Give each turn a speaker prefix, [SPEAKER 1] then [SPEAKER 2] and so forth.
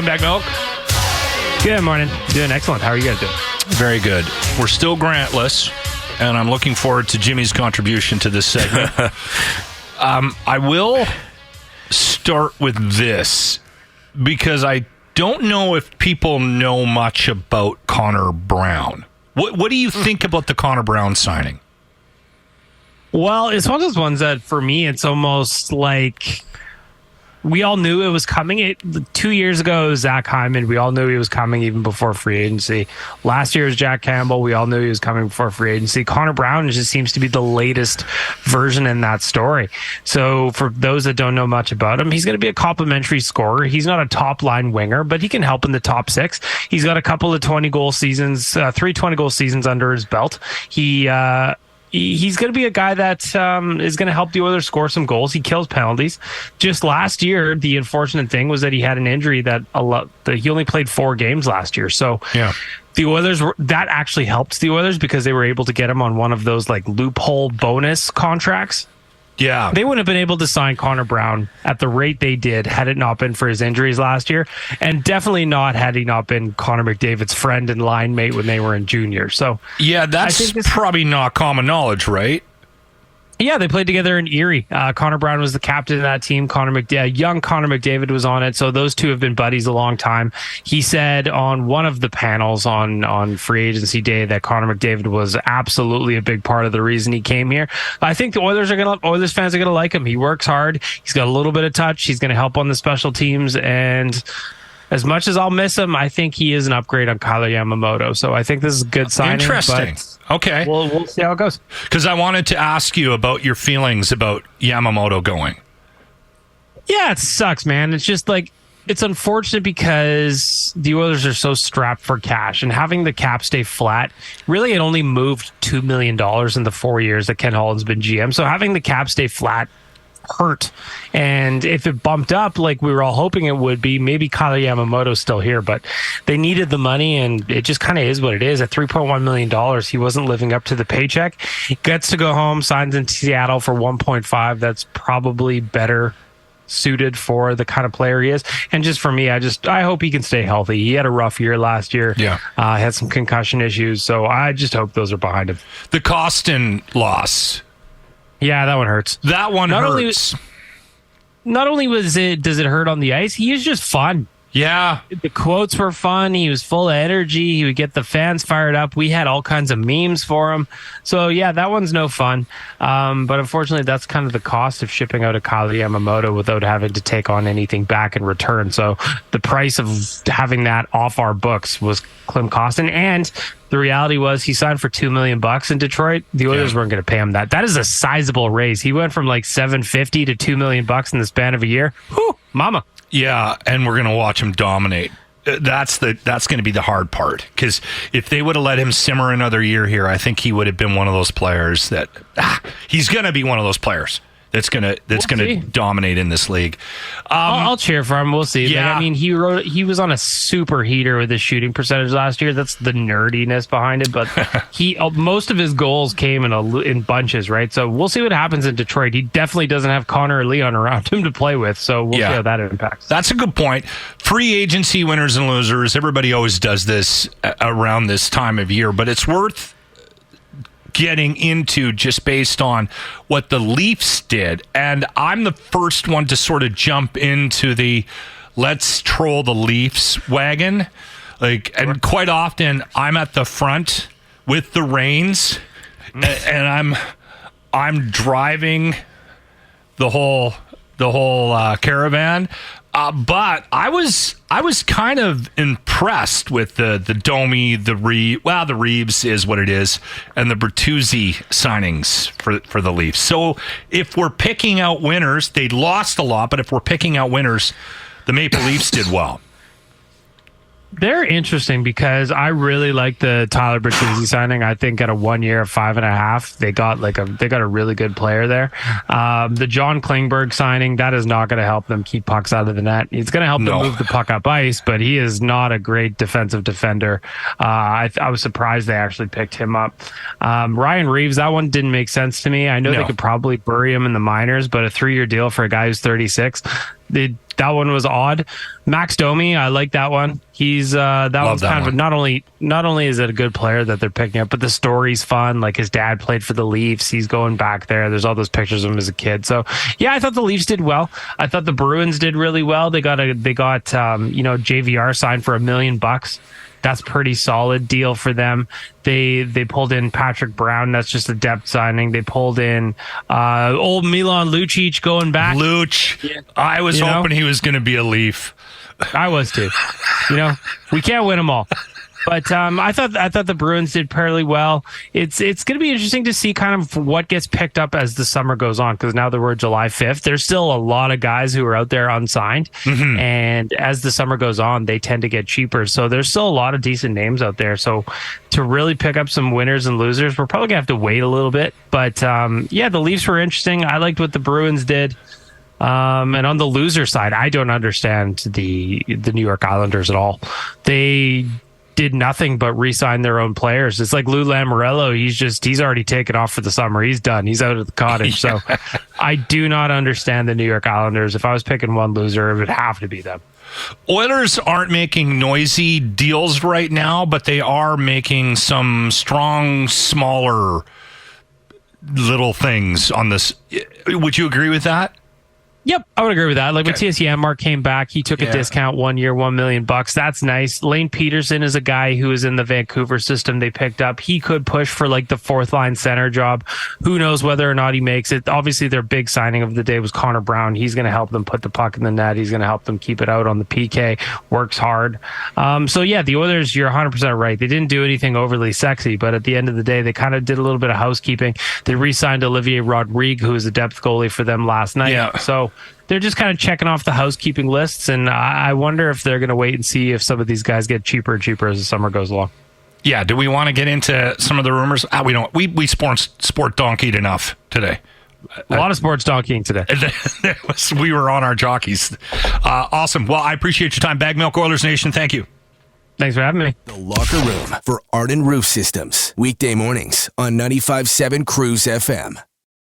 [SPEAKER 1] doing, Baggedmilk?
[SPEAKER 2] Good morning. Doing excellent. How are you guys doing?
[SPEAKER 1] Very good. We're still Grantless, and I'm looking forward to Jimmy's contribution to this segment. I will start with this because I don't know if people know much about Connor Brown. What do you think about the Connor Brown signing?
[SPEAKER 2] Well, it's one of those ones that for me, it's almost like we all knew it was coming. 2 years ago, it was Zach Hyman. We all knew he was coming even before free agency. Last year was Jack Campbell. We all knew he was coming before free agency. Connor Brown just seems to be the latest version in that story. So for those that don't know much about him, he's going to be a complimentary scorer. He's not a top-line winger, but he can help in the top six. He's got a couple of 20-goal seasons, 3 20-goal seasons under his belt. He's going to be a guy that is going to help the Oilers score some goals. He kills penalties. Just last year, the unfortunate thing was that he had an injury that he only played 4 games last year. So
[SPEAKER 1] yeah.
[SPEAKER 2] The Oilers, that actually helped the Oilers because they were able to get him on one of those like loophole bonus contracts.
[SPEAKER 1] Yeah.
[SPEAKER 2] They wouldn't have been able to sign Connor Brown at the rate they did had it not been for his injuries last year. And definitely not had he not been Connor McDavid's friend and line mate when they were in junior. So
[SPEAKER 1] yeah, that's probably not common knowledge, right?
[SPEAKER 2] Yeah, they played together in Erie. Connor Brown was the captain of that team. Young Connor McDavid was on it. So those two have been buddies a long time. He said on one of the panels on free agency day that Connor McDavid was absolutely a big part of the reason he came here. I think the Oilers fans are gonna like him. He works hard. He's got a little bit of touch. He's gonna help on the special teams, and as much as I'll miss him, I think he is an upgrade on Kailer Yamamoto. So I think this is a good signing.
[SPEAKER 1] Interesting. Okay.
[SPEAKER 2] We'll see how it goes.
[SPEAKER 1] Because I wanted to ask you about your feelings about Yamamoto going.
[SPEAKER 2] Yeah, it sucks, man. It's just like, it's unfortunate because the Oilers are so strapped for cash, and having the cap stay flat, really it only moved $2 million in the 4 years that Ken Holland's been GM. So having the cap stay flat hurt, and if it bumped up like we were all hoping it would be, maybe Kailer Yamamoto's still here, but they needed the money, and it just kind of is what it is. At $3.1 million, he wasn't living up to the paycheck. He gets to go home, signs in Seattle for 1.5. That's probably better suited for the kind of player he is. And just for me, I hope he can stay healthy. He had a rough year last year.
[SPEAKER 1] Yeah.
[SPEAKER 2] Had some concussion issues, so I just hope those are behind him.
[SPEAKER 1] The Kostin loss.
[SPEAKER 2] Yeah, that one hurts.
[SPEAKER 1] That one hurts.
[SPEAKER 2] Not only does it hurt on the ice, he is just fun.
[SPEAKER 1] Yeah.
[SPEAKER 2] The quotes were fun. He was full of energy. He would get the fans fired up. We had all kinds of memes for him. So, yeah, that one's no fun. But unfortunately, that's kind of the cost of shipping out a Kailer Yamamoto without having to take on anything back in return. So the price of having that off our books was Klim Kostin. And the reality was he signed for $2 million in Detroit. The Oilers weren't going to pay him that. That is a sizable raise. He went from like $750 to $2 million in the span of a year. Whew, mama.
[SPEAKER 1] Yeah, and we're going to watch him dominate. That's going to be the hard part, because if they would have let him simmer another year here, I think he would have been one of those players that he's going to be one of those players that's going to dominate in this league.
[SPEAKER 2] I'll cheer for him. We'll see.
[SPEAKER 1] Yeah.
[SPEAKER 2] Like, I mean, he was on a super heater with his shooting percentage last year. That's the nerdiness behind it. But most of his goals came in bunches, right? So we'll see what happens in Detroit. He definitely doesn't have Connor or Leon around him to play with. So we'll see how that impacts.
[SPEAKER 1] That's a good point. Free agency winners and losers. Everybody always does this around this time of year, but it's worth getting into just based on what the Leafs did. And I'm the first one to sort of jump into the let's troll the Leafs wagon. And quite often I'm at the front with the reins, and I'm driving the whole caravan. But I was kind of impressed with the Domi, the Reeves is what it is, and the Bertuzzi signings for the Leafs. So if we're picking out winners, they lost a lot, but if we're picking out winners, the Maple Leafs did well.
[SPEAKER 2] They're interesting because I really like the Tyler Bertuzzi signing. I think at a 1 year of 5.5, they got a really good player there. The John Klingberg signing, that is not going to help them keep pucks out of the net. It's going to help them move the puck up ice, but he is not a great defensive defender. I was surprised they actually picked him up. Ryan Reeves, that one didn't make sense to me. I know they could probably bury him in the minors, but a 3-year deal for a guy who's 36, that one was odd. Max Domi, I like that one. He's that one's kind of not only is it a good player that they're picking up, but the story's fun. Like his dad played for the Leafs. He's going back there. There's all those pictures of him as a kid. So yeah, I thought the Leafs did well. I thought the Bruins did really well. They got JVR signed for $1 million. That's pretty solid deal for them. They pulled in Patrick Brown. That's just a depth signing. They pulled in old Milan Lucic going back.
[SPEAKER 1] Luch. Yeah. I was hoping he was going to be a Leaf.
[SPEAKER 2] I was too. We can't win them all. But I thought the Bruins did fairly well. It's going to be interesting to see kind of what gets picked up as the summer goes on, because now that we're July 5th, there's still a lot of guys who are out there unsigned. Mm-hmm. And as the summer goes on, they tend to get cheaper. So there's still a lot of decent names out there. So to really pick up some winners and losers, we're probably going to have to wait a little bit. But the Leafs were interesting. I liked what the Bruins did. And on the loser side, I don't understand the New York Islanders at all. They did nothing but re-sign their own players. It's like Lou Lamoriello. He's already taken off for the summer. He's done. He's out of the cottage. So I do not understand the New York Islanders. If I was picking one loser, it would have to be them.
[SPEAKER 1] Oilers aren't making noisy deals right now, but they are making some strong, smaller little things on this. Would you agree with that?
[SPEAKER 2] Yep, I would agree with that. Like when T.S. Janmark came back, he took a discount 1 year, $1 million. That's nice. Lane Peterson is a guy who is in the Vancouver system they picked up. He could push for like the fourth line center job. Who knows whether or not he makes it. Obviously, their big signing of the day was Connor Brown. He's going to help them put the puck in the net. He's going to help them keep it out on the PK. Works hard. The Oilers, you're 100% right. They didn't do anything overly sexy, but at the end of the day, they kind of did a little bit of housekeeping. They re-signed Olivier Rodrigue, who was a depth goalie for them last night. Yeah. So they're just kind of checking off the housekeeping lists, and I wonder if they're going to wait and see if some of these guys get cheaper and cheaper as the summer goes along.
[SPEAKER 1] Yeah, do we want to get into some of the rumors? We don't. We sport donkeyed enough today.
[SPEAKER 2] A lot of sports donkeying today.
[SPEAKER 1] We were on our jockeys. Awesome. Well, I appreciate your time. Baggedmilk Oilers Nation, thank you.
[SPEAKER 2] Thanks for having me.
[SPEAKER 3] The Locker Room for Arden Roof Systems. Weekday mornings on 95.7 Cruise FM.